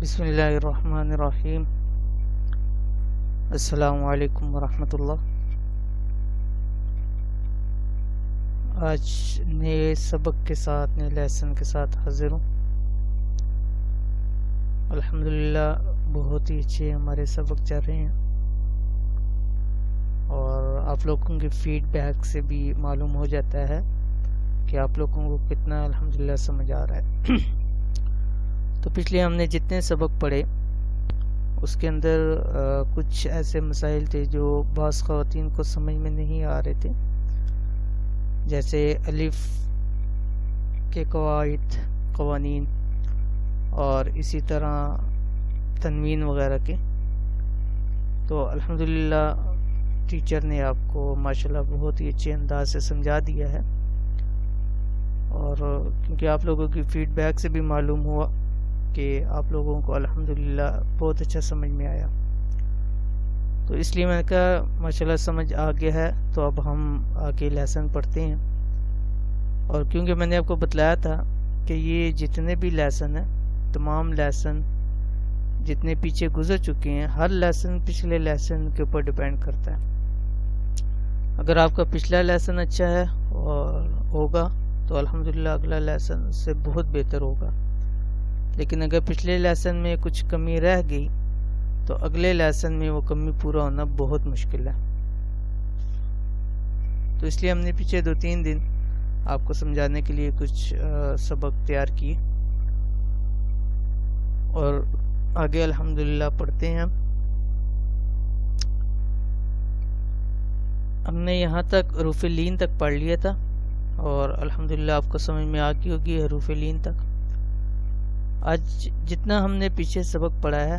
بسم اللہ الرحمن الرحیم۔ السلام علیکم ورحمۃ اللہ۔ آج نئے سبق کے ساتھ، نئے لیسن کے ساتھ حاضر ہوں۔ الحمدللہ بہت ہی اچھے ہمارے سبق چل رہے ہیں، اور آپ لوگوں کے فیڈ بیک سے بھی معلوم ہو جاتا ہے کہ آپ لوگوں کو کتنا الحمدللہ سمجھ آ رہا ہے۔ تو پچھلے ہم نے جتنے سبق پڑھے اس کے اندر کچھ ایسے مسائل تھے جو بعض خواتین کو سمجھ میں نہیں آ رہے تھے، جیسے الف کے قواعد، قوانین، اور اسی طرح تنوین وغیرہ کے۔ تو الحمدللہ ٹیچر نے آپ کو ماشاءاللہ بہت ہی اچھے انداز سے سمجھا دیا ہے، اور کیونکہ آپ لوگوں کی فیڈ بیک سے بھی معلوم ہوا کہ آپ لوگوں کو الحمدللہ بہت اچھا سمجھ میں آیا، تو اس لیے میں نے کہا ماشاءاللہ سمجھ آ گیا ہے تو اب ہم آگے لیسن پڑھتے ہیں۔ اور کیونکہ میں نے آپ کو بتلایا تھا کہ یہ جتنے بھی لیسن ہیں، تمام لیسن جتنے پیچھے گزر چکے ہیں، ہر لیسن پچھلے لیسن کے اوپر ڈیپینڈ کرتا ہے۔ اگر آپ کا پچھلا لیسن اچھا ہے اور ہوگا تو الحمدللہ اگلا لیسن سے بہت بہتر ہوگا، لیکن اگر پچھلے لیسن میں کچھ کمی رہ گئی تو اگلے لیسن میں وہ کمی پورا ہونا بہت مشکل ہے۔ تو اس لیے ہم نے پیچھے 2-3 دن آپ کو سمجھانے کے لیے کچھ سبق تیار کیے، اور آگے الحمدللہ پڑھتے ہیں۔ ہم نے یہاں تک حروف لین تک پڑھ لیا تھا، اور الحمدللہ آپ کو سمجھ میں آ گئی ہوگی حروف لین تک۔ آج جتنا ہم نے پیچھے سبق پڑھا ہے،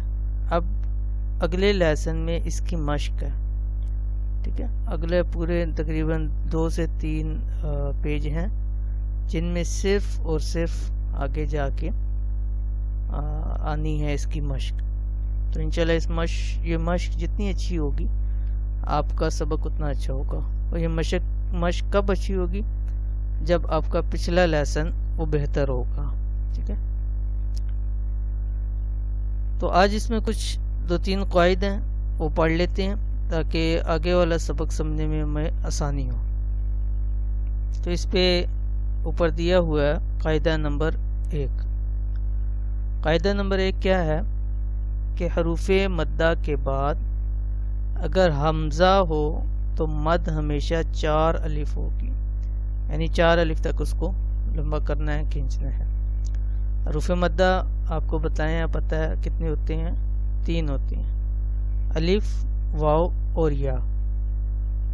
اب اگلے لیسن میں اس کی مشق ہے، ٹھیک ہے۔ اگلے پورے تقریباً 2 سے 3 پیج ہیں، جن میں صرف اور صرف آگے جا کے آنی ہے اس کی مشق۔ تو انشاءاللہ یہ مشق جتنی اچھی ہوگی آپ کا سبق اتنا اچھا ہوگا۔ اور یہ مشق کب اچھی ہوگی؟ جب آپ کا پچھلا لیسن وہ بہتر ہوگا، ٹھیک ہے۔ تو آج اس میں کچھ 2-3 قواعد ہیں، وہ پڑھ لیتے ہیں تاکہ آگے والا سبق سمجھنے میں ہمیں آسانی ہو۔ تو اس پہ اوپر دیا ہوا ہے قاعدہ نمبر 1۔ قاعدہ نمبر 1 کیا ہے کہ حروف مدہ کے بعد اگر حمزہ ہو تو مد ہمیشہ 4 الف ہوگی، یعنی 4 الف تک اس کو لمبا کرنا ہے، کھینچنا ہے۔ حروف مدہ آپ کو بتائیں، پتہ ہے کتنے ہوتے ہیں؟ 3 ہوتے ہیں، الف، واو اور یا۔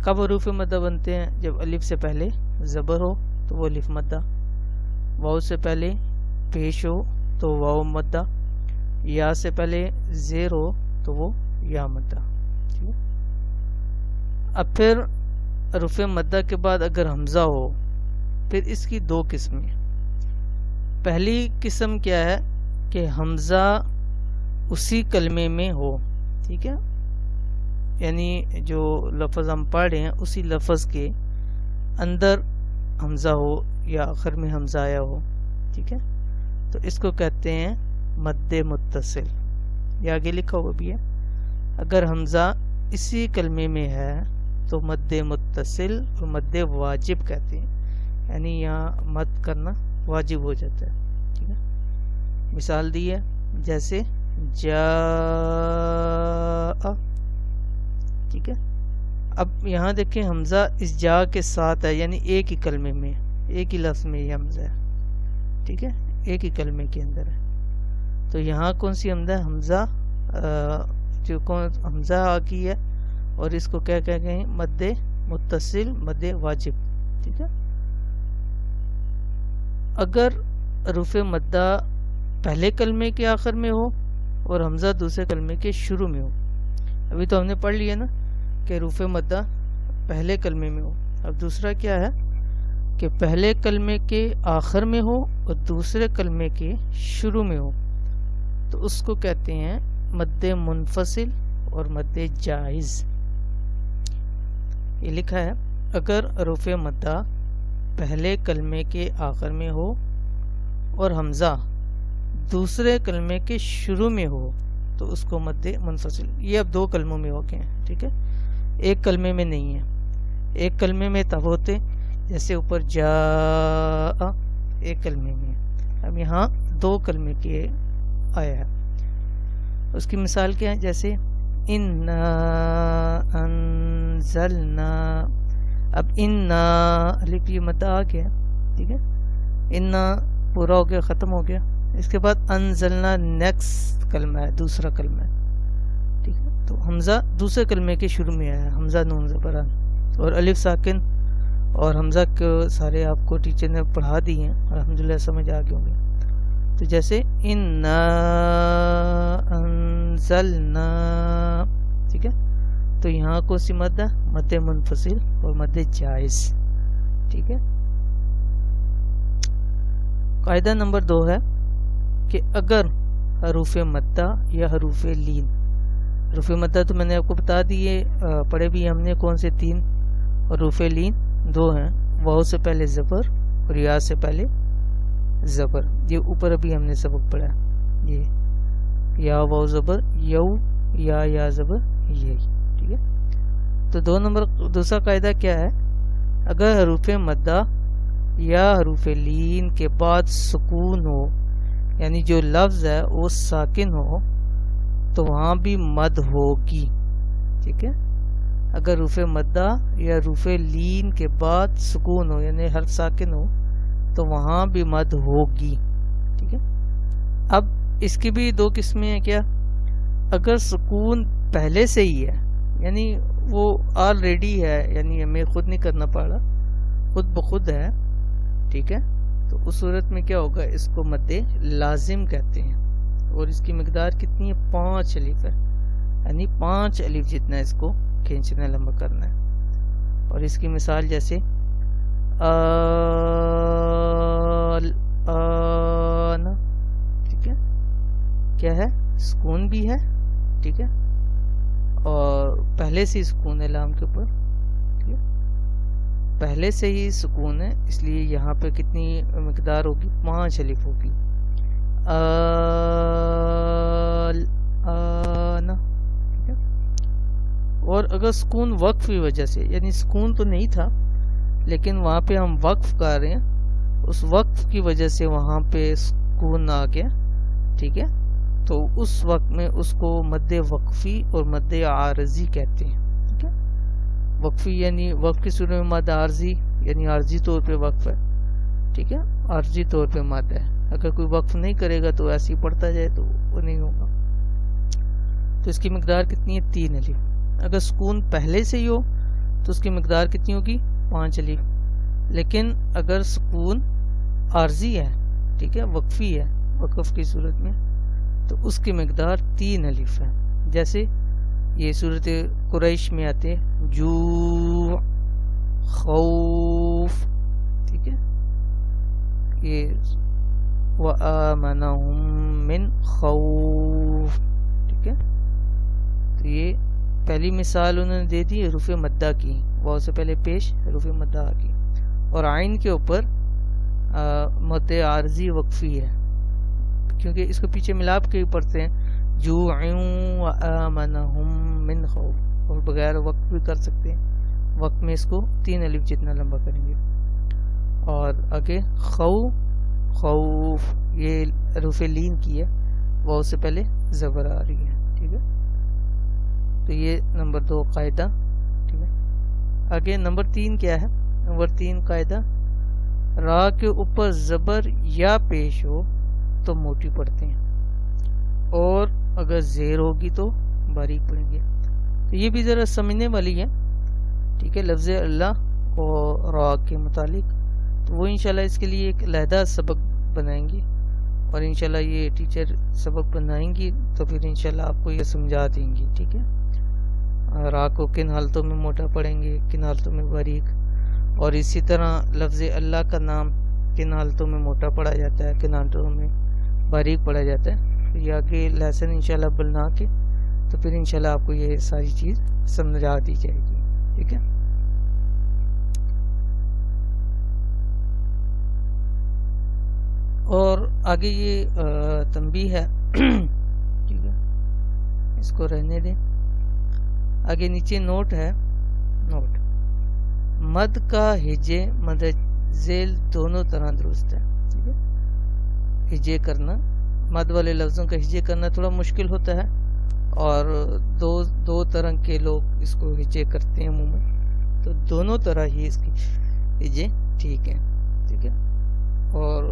کب حروف مدہ بنتے ہیں؟ جب الف سے پہلے زبر ہو تو وہ الف مدہ، واو سے پہلے پیش ہو تو واو مدہ، یا سے پہلے زیر ہو تو وہ یا مدہ، ٹھیک ہے۔ اب پھر حروف مدہ کے بعد اگر حمزہ ہو، پھر اس کی 2 قسمیں۔ پہلی قسم کیا ہے کہ حمزہ اسی کلمے میں ہو، ٹھیک ہے، یعنی جو لفظ ہم پڑھ رہے ہیں اسی لفظ کے اندر حمزہ ہو یا آخر میں حمزہ آیا ہو، ٹھیک ہے۔ تو اس کو کہتے ہیں مد متصل، یہ آگے لکھا ہوا بھی ہے۔ اگر حمزہ اسی کلمے میں ہے تو مد متصل اور مد واجب کہتے ہیں، یعنی یہاں مد کرنا واجب ہو جاتا ہے، ٹھیک ہے۔ مثال دی ہے جیسے جاء، ٹھیک ہے۔ اب یہاں دیکھیں حمزہ اس جا کے ساتھ ہے، یعنی ایک ہی کلمے میں، ایک ہی لفظ میں یہ حمزہ ہے، ٹھیک ہے، ایک ہی کلمے کے اندر ہے۔ تو یہاں کون سی حمزہ ہے؟ حمزہ جو حمزہ آ گئی ہے، اور اس کو کیا کہہ گئے؟ مد متصل، مد واجب، ٹھیک ہے۔ اگر حروف مدہ پہلے کلمے کے آخر میں ہو اور حمزہ دوسرے کلمے کے شروع میں ہو، ابھی تو ہم نے پڑھ لیا نا کہ حروف مدہ پہلے کلمے میں ہو۔ اب دوسرا کیا ہے کہ پہلے کلمے کے آخر میں ہو اور دوسرے کلمے کے شروع میں ہو، تو اس کو کہتے ہیں مد منفصل اور مد جائز۔ یہ لکھا ہے اگر حروف مدہ پہلے کلمے کے آخر میں ہو اور حمزہ دوسرے کلمے کے شروع میں ہو تو اس کو مد منفصل. یہ اب 2 کلموں میں ہو گئے ہیں. ٹھیک ہے, ایک کلمے میں نہیں ہے. ایک کلمے میں تب ہوتے جیسے اوپر جا ایک کلمے میں, اب یہاں 2 کلمے کے آیا ہے. اس کی مثال کیا ہے, جیسے انا انزلنا, اب انا الف یہ مد آ گیا. ٹھیک ہے, انا پورا ہو گیا, ختم ہو گیا. اس کے بعد انزلنا نیکسٹ کلمہ ہے, دوسرا کلمہ ہے. ٹھیک ہے, تو حمزہ دوسرے کلمے کے شروع میں آیا, حمزہ نون زبر اور الف ساکن اور حمزہ کو سارے آپ کو ٹیچر نے پڑھا دی ہیں, الحمدللہ سمجھ آ گئے ہوں گے. تو جیسے انا انزلنا, ٹھیک ہے, تو یہاں کون سی مد ہے, مد منفصل اور مد جائز. ٹھیک ہے. قاعدہ نمبر 2 ہے کہ اگر حروف مدہ یا حروف لین, حروف مدہ تو میں نے آپ کو بتا دیے, پڑھے بھی ہم نے کون سے 3, حروف لین 2 ہیں, واو سے پہلے زبر اور یا سے پہلے زبر. یہ اوپر ابھی ہم نے سبق پڑھا, یہ یا واو زبر یو, یا زبر یہی. ٹھیک ہے, تو 2 نمبر دوسرا قاعدہ کیا ہے, اگر حروف مدہ یا حروف لین کے بعد سکون ہو, یعنی جو لفظ ہے وہ ساکن ہو, تو وہاں بھی مد ہوگی. ٹھیک ہے, اگر حروف مدہ یا حروف لین کے بعد سکون ہو یعنی حرف ساکن ہو تو وہاں بھی مد ہوگی. ٹھیک ہے, اب اس کی بھی 2 قسمیں ہیں. کیا, اگر سکون پہلے سے ہی ہے, یعنی وہ آلریڈی ہے, یعنی ہمیں خود نہیں کرنا پڑا, خود بخود ہے. ٹھیک ہے, تو اس صورت میں کیا ہوگا, اس کو مد لازم کہتے ہیں, اور اس کی مقدار کتنی ہے, 5 الف ہے, یعنی 5 الف جتنا اس کو کھینچنا, لمبا کرنا ہے. اور اس کی مثال جیسے آنا. ٹھیک ہے, کیا ہے, سکون بھی ہے. ٹھیک ہے, اور پہلے سے سکون ہے لام کے اوپر. ٹھیک ہے, پہلے سے ہی سکون ہے, اس لیے یہاں پہ کتنی مقدار ہوگی, 5 الف ہوگی. آنا. ٹھیک ہے, اور اگر سکون وقف کی وجہ سے, یعنی سکون تو نہیں تھا لیکن وہاں پہ ہم وقف کر رہے ہیں, اس وقف کی وجہ سے وہاں پہ سکون آ گیا. ٹھیک ہے, تو اس وقت میں اس کو مد وقفی اور مد عارضی کہتے ہیں. ٹھیک ہے, وقفی یعنی وقف کی صورت میں مد عارضی, یعنی عارضی طور پہ وقف ہے. ٹھیک ہے, عارضی طور پہ مد ہے. اگر کوئی وقف نہیں کرے گا تو ایسے ہی پڑھتا جائے تو وہ نہیں ہوگا. تو اس کی مقدار کتنی ہے, 3 الف. اگر سکون پہلے سے ہی ہو تو اس کی مقدار کتنی ہوگی, 5 الف. لیکن اگر سکون عارضی ہے, ٹھیک ہے, وقفی ہے, وقف کی صورت میں, تو اس کی مقدار 3 الف ہے. جیسے یہ صورت قریش میں آتے جو, خوف. ٹھیک ہے, یہ وَآمَنَهُم مِّن خوف. ٹھیک ہے, تو یہ پہلی مثال انہوں نے دے دی حروف مدہ کی, واو سے پہلے پیش حروف مدہ کی, اور عین کے اوپر مد عارضی وقفی ہے, کیونکہ اس کو پیچھے ملاپ کے پڑھتے ہیں جوعن وآمنہم من خوف, اور بغیر وقت بھی کر سکتے ہیں. وقت میں اس کو 3 الف جتنا لمبا کریں گے. اور آگے خوف, یہ حروف لین کی ہے, واو سے پہلے زبر آ رہی ہے. ٹھیک ہے, تو یہ نمبر 2 قاعدہ. ٹھیک ہے, آگے نمبر 3 کیا ہے, نمبر 3 قاعدہ, را کے اوپر زبر یا پیش ہو تو موٹی پڑھتے ہیں, اور اگر زیر ہوگی تو باریک پڑھیں گے. تو یہ بھی ذرا سمجھنے والی ہے. ٹھیک ہے, لفظ اللہ اور را کے متعلق, تو وہ انشاءاللہ اس کے لیے ایک علیحدہ سبق بنائیں گی, اور انشاءاللہ یہ ٹیچر سبق بنائیں گی تو پھر انشاءاللہ آپ کو یہ سمجھا دیں گی. ٹھیک ہے, را کو کن حالتوں میں موٹا پڑھیں گے, کن حالتوں میں باریک, اور اسی طرح لفظ اللہ کا نام کن حالتوں میں موٹا پڑھا جاتا ہے, کن حالتوں میں باریک پڑھا جاتا ہے. یہ آگے لیسن انشاءاللہ بنا کے تو پھر انشاءاللہ آپ کو یہ ساری چیز سمجھا دی جائے گی. ٹھیک ہے, اور آگے یہ تنبیہ ہے ٹھیک ہے، اس کو رہنے دیں. آگے نیچے نوٹ ہے. نوٹ: مد کا ہجے مد ذیل دونوں طرح درست ہے. ٹھیک ہے، ہجے کرنا، مد والے لفظوں کا ہجے کرنا تھوڑا مشکل ہوتا ہے، اور دو طرح کے لوگ اس کو ہجے کرتے ہیں عموماً، تو دونوں طرح ہی اس کی ہجے ٹھیک ہے. ٹھیک ہے، اور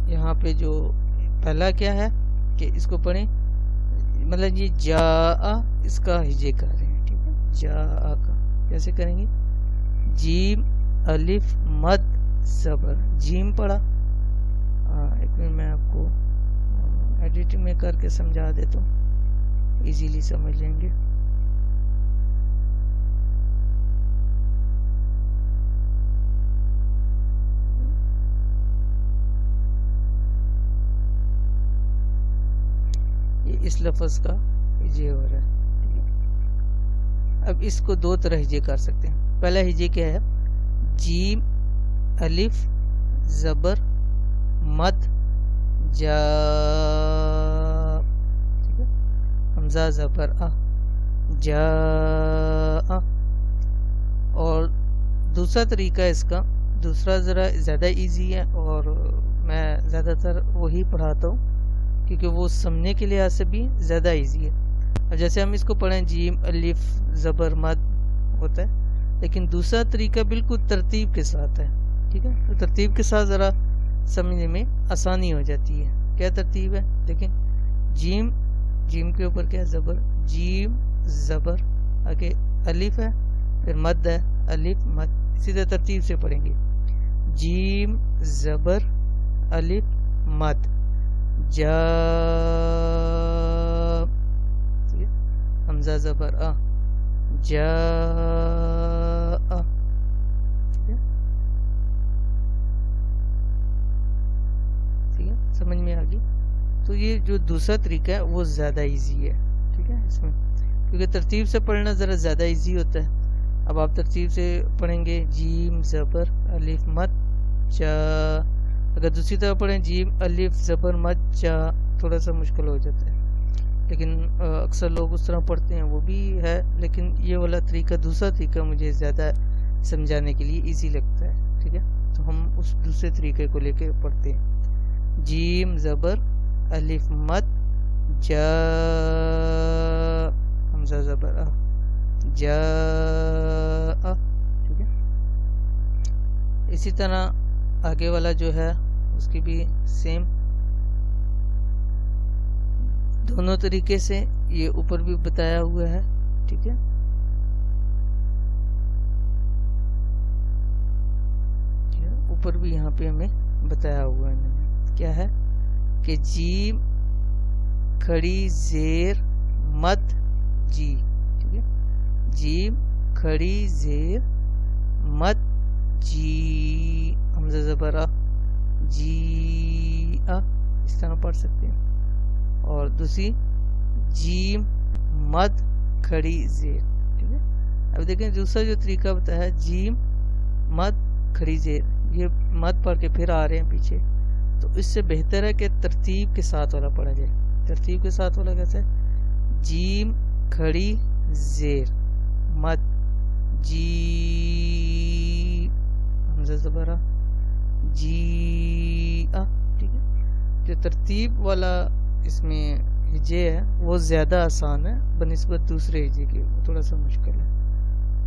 یہاں پہ جو پہلا کیا ہے کہ اس کو پڑھیں، مطلب یہ جا اس کا ہجے کر رہے ہیں. ٹھیک ہے، جا کا کیسے کریں گے؟ جیم الف مد زبر، جیم پڑھا. ایک منٹ میں آپ کو ایڈیٹنگ میں کر کے سمجھا دیتا ہوں، ایزیلی سمجھ لیں گے. یہ اس لفظ کا ہجے ہو رہا ہے. اب اس کو دو طرح ہجے کر سکتے ہیں. پہلا ہجے کیا ہے؟ جیم الف زبر مد جا، ٹھیک ہے، حمزہ زبر آ، جا. اور دوسرا طریقہ اس کا، دوسرا ذرا زیادہ ایزی ہے، اور میں زیادہ تر وہی پڑھاتا ہوں کیونکہ وہ سمجھنے کے لحاظ سے بھی زیادہ ایزی ہے. اب جیسے ہم اس کو پڑھیں جیم الف زبر مد ہوتا ہے، لیکن دوسرا طریقہ بالکل ترتیب کے ساتھ ہے. ٹھیک ہے، تو ترتیب کے ساتھ ذرا سمجھنے میں آسانی ہو جاتی ہے. کیا ترتیب ہے دیکھیں؟ جیم، جیم کے اوپر کیا ہے؟ زبر، جیم زبر، آگے الف ہے، پھر مد ہے، الف مد. اسی طرح ترتیب سے پڑھیں گے، جیم زبر الف مد جا، حمزہ زبر آ، جا. سمجھ میں آ گئی؟ تو یہ جو دوسرا طریقہ ہے وہ زیادہ ایزی ہے. ٹھیک ہے، اس میں کیونکہ ترتیب سے پڑھنا ذرا زیادہ ایزی ہوتا ہے. اب آپ ترتیب سے پڑھیں گے جیم زبر الف مد جا، اگر دوسری طرح پڑھیں جیم الف زبر مد جا تھوڑا سا مشکل ہو جاتا ہے، لیکن اکثر لوگ اس طرح پڑھتے ہیں، وہ بھی ہے، لیکن یہ والا طریقہ، دوسرا طریقہ مجھے زیادہ سمجھانے کے لیے ایزی لگتا ہے. ٹھیک ہے، تو ہم اس دوسرے طریقے کو لے کے پڑھتے ہیں. جیم زبر الف مد جا، حمزہ زبر آ، جا. ٹھیک ہے، اسی طرح آگے والا جو ہے اس کی بھی سیم دونوں طریقے سے، یہ اوپر بھی بتایا ہوا ہے. ٹھیک ہے، اوپر بھی یہاں پہ ہمیں بتایا ہوا ہے. کیا ہے کہ جیم کھڑی زیر مد جی. ٹھیک ہے، جیم کھڑی زیر مد جی، حمزہ زبر آ، جی آ، اس طرح پڑھ سکتے ہیں. اور دوسری جیم مد کھڑی زیر. ٹھیک ہے، اب دیکھیں دوسرا جو طریقہ بتایا ہے جیم مد کھڑی زیر، یہ مد پڑھ کے پھر آ رہے ہیں پیچھے، تو اس سے بہتر ہے کہ ترتیب کے ساتھ والا پڑھا جائے. ترتیب کے ساتھ والا کیسے؟ جیم کھڑی زیر مد جی، حمزہ زبر آ، جی آ. ٹھیک ہے، جو ترتیب والا اس میں ہجے ہے وہ زیادہ آسان ہے بنسبت دوسرے ہجے کے، تھوڑا سا مشکل ہے.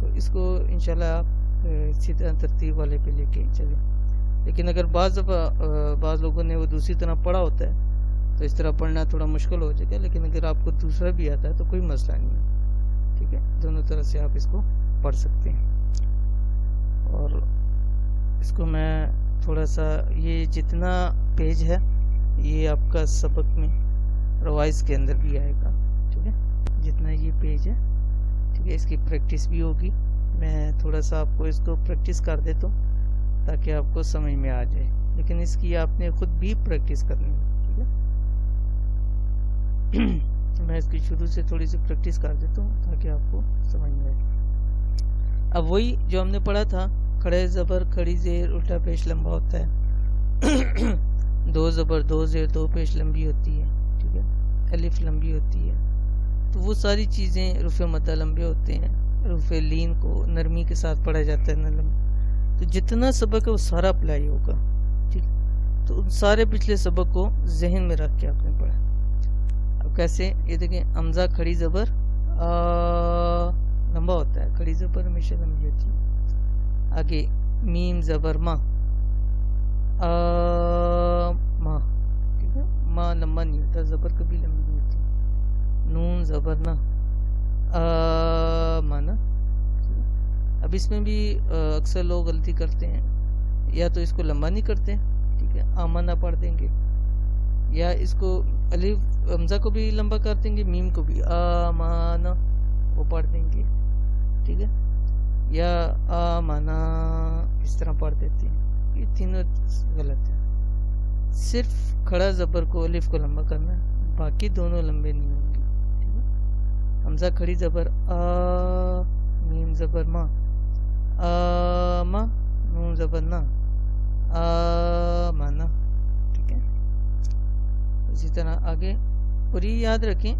تو اس کو انشاءاللہ آپ اسی طرح ترتیب والے پہ لے کے چلیں. لیکن اگر بعض لوگوں نے وہ دوسری طرح پڑھا ہوتا ہے تو اس طرح پڑھنا تھوڑا مشکل ہو جائے گا، لیکن اگر آپ کو دوسرا بھی آتا ہے تو کوئی مسئلہ نہیں ہے. ٹھیک ہے، دونوں طرح سے آپ اس کو پڑھ سکتے ہیں. اور اس کو میں تھوڑا سا، یہ جتنا پیج ہے یہ آپ کا سبق میں روائز کے اندر بھی آئے گا. ٹھیک ہے، جتنا یہ پیج ہے، ٹھیک ہے، اس کی پریکٹس بھی ہوگی. میں تھوڑا سا آپ کو اس کو پریکٹس کر دیتا ہوں تاکہ آپ کو سمجھ میں آ جائے، لیکن اس کی آپ نے خود بھی پریکٹس کرنی ہے. ٹھیک ہے، میں اس کی شروع سے تھوڑی سی پریکٹس کر دیتا ہوں تاکہ آپ کو سمجھ میں آئے. اب وہی جو ہم نے پڑھا تھا، کھڑے زبر کھڑی زیر الٹا پیش لمبا ہوتا ہے. دو زبر دو زیر دو پیش لمبی ہوتی ہے، ٹھیک ہے، الف لمبی ہوتی ہے، تو وہ ساری چیزیں رفع مدہ لمبے ہوتے ہیں، رفع لین کو نرمی کے ساتھ پڑھا جاتا ہے نرم، تو جتنا سبق ہے وہ سارا اپلائی ہوگا، ٹھیک، تو ان سارے پچھلے سبق کو ذہن میں رکھ کے آپ نے پڑھا۔ اب کیسے، یہ دیکھیں حمزہ کھڑی زبر لمبا ہوتا ہے، کھڑی زبر ہمیشہ لمبی ہوتی ہے۔ آگے میم زبر ما، ما، ٹھیک ہے، ما لمبا نہیں ہوتا، زبر کبھی لمبی نہیں ہوتی۔ نون زبر نا، مانا، اب اس میں بھی اکثر لوگ غلطی کرتے ہیں، یا تو اس کو لمبا نہیں کرتے، ٹھیک ہے، آمانہ پڑھ دیں گے، یا اس کو الف حمزہ کو بھی لمبا کر دیں گے، میم کو بھی آمانہ وہ پڑھ دیں گے، ٹھیک ہے، یا آمانہ اس طرح پڑھ دیتے ہیں، یہ تینوں غلط ہے۔ صرف کھڑا زبر کو الف کو لمبا کرنا ہے، باقی دونوں لمبے نہیں ہوں گے، ٹھیک ہے۔ حمزہ کھڑی زبر آ، میم زبر ما، آما، نون زبر نا، آمانہ، ٹھیک ہے۔ اسی طرح آگے، اور یہ یاد رکھیں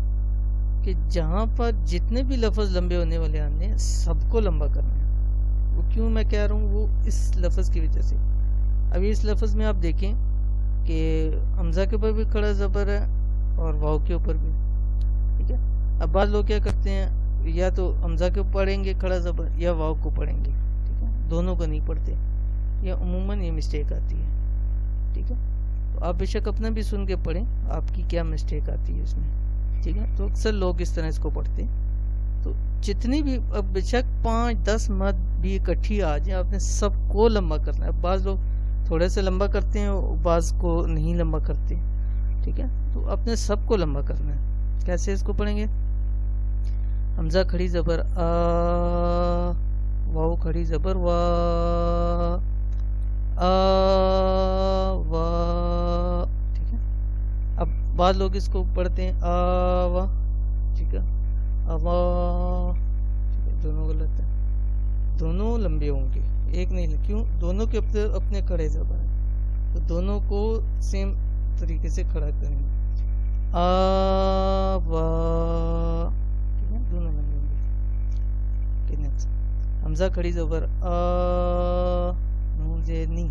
کہ جہاں پر جتنے بھی لفظ لمبے ہونے والے آنے ہیں سب کو لمبا کرنا ہے۔ وہ کیوں میں کہہ رہا ہوں، وہ اس لفظ کی وجہ سے۔ اب اس لفظ میں آپ دیکھیں کہ حمزہ کے اوپر بھی کھڑا زبر ہے اور واو کے اوپر بھی، ٹھیک ہے۔ اب بعض لوگ کیا کرتے ہیں، یا تو حمزہ کے پڑھیں گے کھڑا زبر یا واو کو پڑھیں گے، ٹھیک ہے، دونوں کو نہیں پڑھتے، یا عموماً یہ مسٹیک آتی ہے، ٹھیک ہے۔ تو آپ بے شک اپنا بھی سن کے پڑھیں آپ کی کیا مسٹیک آتی ہے اس میں، ٹھیک ہے۔ تو اکثر لوگ اس طرح اس کو پڑھتے ہیں، تو جتنی بھی اب بے شک 5-10 مد بھی اکٹھی آ جائیں آپ نے سب کو لمبا کرنا ہے۔ اب بعض لوگ تھوڑے سے لمبا کرتے ہیں، بعض کو نہیں لمبا کرتے، ٹھیک ہے، تو آپ نے سب کو لمبا کرنا ہے۔ کیسے اس کو پڑھیں گے، حمزہ کھڑی زبر آ، واو کھڑی زبر وا، آ وا، ٹھیک ہے۔ اب بعض لوگ اس کو پڑھتے ہیں آ وا، ٹھیک ہے، آوا، ٹھیک ہے، دونوں غلط ہیں، دونوں لمبے ہوں گے، ایک نہیں، کیوں، دونوں کے اپنے کھڑے زبر ہیں، تو دونوں کو سیم طریقے سے کھڑا کریں گے، آ وا، ٹھیک ہے، دونوں لمبے ہوں گے۔ نیکسٹ، حمزہ کھڑی زبر آ، نون زیر نی،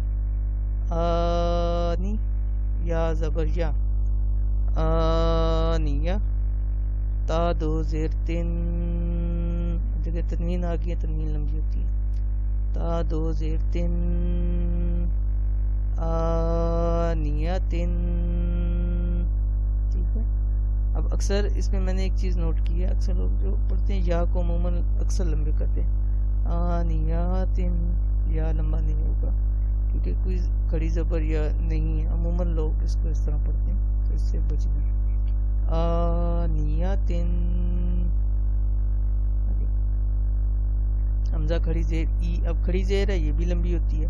آنی، یا زبر یا، آنیہ، تا دو زیر تن، دیکھیں تنوین آ گئی ہے، تنوین لمبی ہوتی ہے، تا دو زیر تن، آنیہ تن، ٹھیک ہے۔ اب اکثر اس میں نے ایک چیز نوٹ کی ہے، اکثر لوگ جو پڑھتے ہیں یا کو عموماً اکثر لمبے کرتے ہیں، آنیاتن، یا لمبا نہیں ہوگا کیونکہ کوئی کھڑی زبر یا نہیں ہے، عموماً لوگ اس کو اس طرح پڑھتے ہیں، تو اس سے بچنا۔ آنیاتن، حمزہ کھڑی زیر ای، اب کھڑی زیر ہے یہ بھی لمبی ہوتی ہے،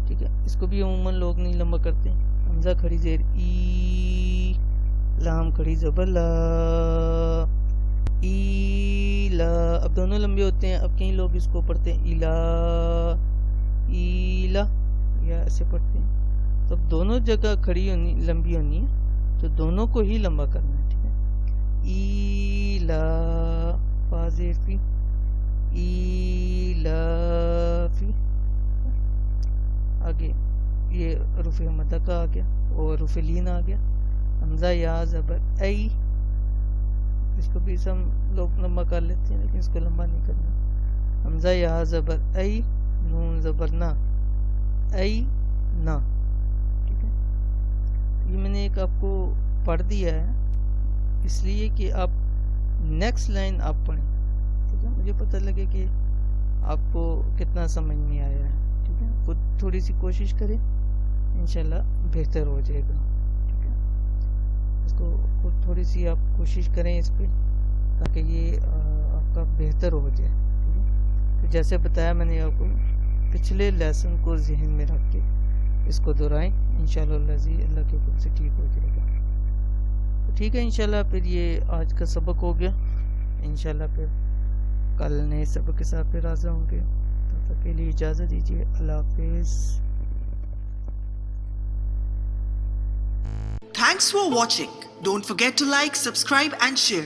ٹھیک ہے، اس کو بھی عموماً لوگ نہیں لمبا کرتے۔ حمزہ کھڑی زیر ای، لام کھڑی زبر لا، ایلا، اب دونوں لمبے ہوتے ہیں، اب کئی لوگ اس کو پڑھتے ہیں ایلا، ایلا، یا ایسے پڑھتے ہیں، تو اب دونوں جگہ کھڑی ہونی لمبی ہونی ہے، تو دونوں کو ہی لمبا کرنا ہے، ٹھیک ہے۔ ایلا، فا زیر فی، ایلا فی، آگے یہ رفع مدہ کا آ گیا اور رفع لین آ گیا۔ حمزہ یا زبر ای، اس کو بھی ہم لوگ لمبا کر لیتے ہیں لیکن اس کو لمبا نہیں کرنا۔ حمزہ یا زبر ای، نون زبر نا، ای نا، ٹھیک ہے۔ یہ میں نے ایک آپ کو پڑھ دیا ہے اس لیے کہ آپ نیکسٹ لائن آپ پڑھیں، ٹھیک ہے، مجھے پتہ لگے کہ آپ کو کتنا سمجھ میں آیا ہے، ٹھیک ہے۔ خود تھوڑی سی کوشش کریں، انشاءاللہ بہتر ہو جائے گا، ٹھیک ہے۔ اس کو خود تھوڑی سی آپ کوشش کریں اس پہ تاکہ یہ آپ کا بہتر ہو جائے، ٹھیک ہے۔ تو جیسے بتایا میں نے آپ کو، پچھلے لیسن کو ذہن میں رکھ کے اس کو دہرائیں، انشاءاللہ اللہ کے حکم سے ٹھیک ہو جائے گا، ٹھیک ہے۔ انشاءاللہ پھر یہ آج کا سبق ہو گیا، انشاءاللہ پھر کل نئے سبق کے ساتھ پھر حاضر ہوں گے، تب تک کے لیے اجازت دیجیے، اللہ حافظ۔ Thanks for watching. Don't forget to like, subscribe and share.